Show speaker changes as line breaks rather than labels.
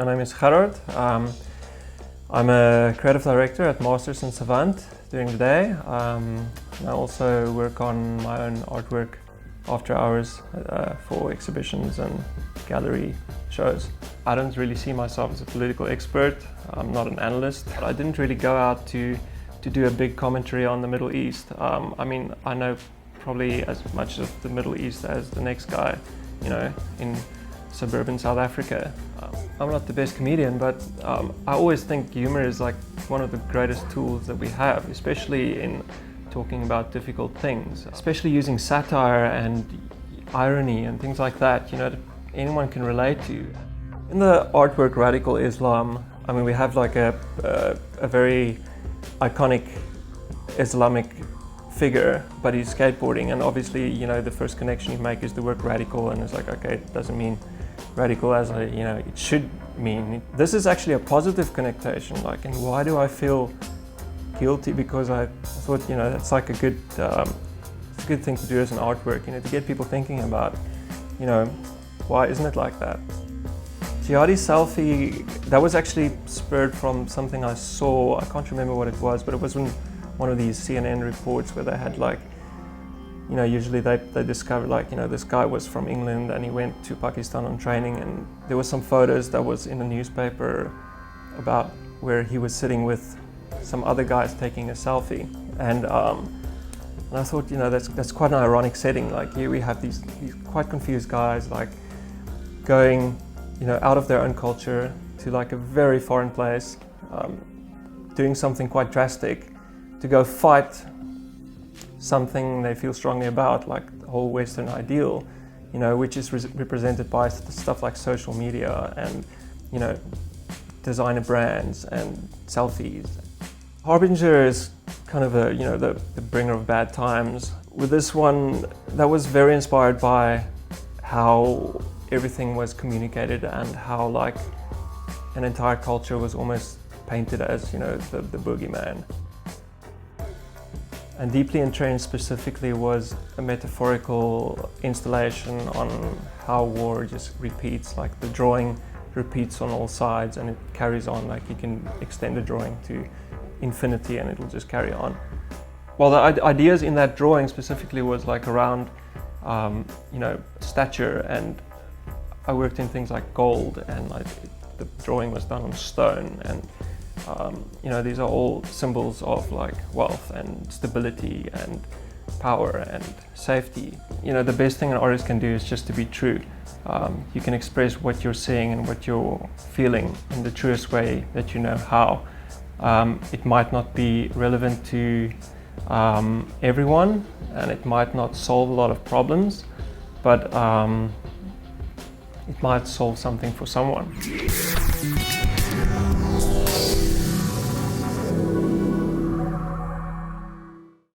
My name is Gerhard. I'm a creative director at Masters and Savant during the day. I also work on my own artwork after hours for exhibitions and gallery shows. I don't really see myself as a political expert. I'm not an analyst. I didn't really go out to do a big commentary on the Middle East. I know probably as much of the Middle East as the next guy, in suburban South Africa. I'm not the best comedian, but I always think humor is like one of the greatest tools that we have, especially in talking about difficult things, especially using satire and irony and things like that, that anyone can relate to. In the artwork Radical Islam, we have like a very iconic Islamic figure, but he's skateboarding, and obviously, the first connection you make is the word radical, and it's like, okay, it doesn't mean radical as it should mean. This is actually a positive connotation, and why do I feel guilty? Because I thought, that's like it's a good thing to do as an artwork, to get people thinking about, why isn't it like that? Jihadi selfie, that was actually spurred from something I saw. I can't remember what it was, but it was in one of these CNN reports where they had usually they discovered this guy was from England and he went to Pakistan on training, and there was some photos that was in the newspaper about where he was sitting with some other guys taking a selfie, and I thought, that's quite an ironic setting. Here we have these quite confused guys going out of their own culture to a very foreign place, doing something quite drastic to go fight something they feel strongly about, like the whole Western ideal, which is represented by stuff like social media and, designer brands and selfies. Harbinger is kind of the bringer of bad times. With this one, that was very inspired by how everything was communicated and how an entire culture was almost painted as, the boogeyman. And Deeply Entrenched specifically was a metaphorical installation on how war just repeats, the drawing repeats on all sides and it carries on, you can extend a drawing to infinity and it'll just carry on. Well, the ideas in that drawing specifically was around, stature, and I worked in things like gold, and the drawing was done on stone, and these are all symbols of wealth and stability and power and safety. The best thing an artist can do is just to be true. You can express what you're seeing and what you're feeling in the truest way that you know how. It might not be relevant to everyone, and it might not solve a lot of problems, but it might solve something for someone.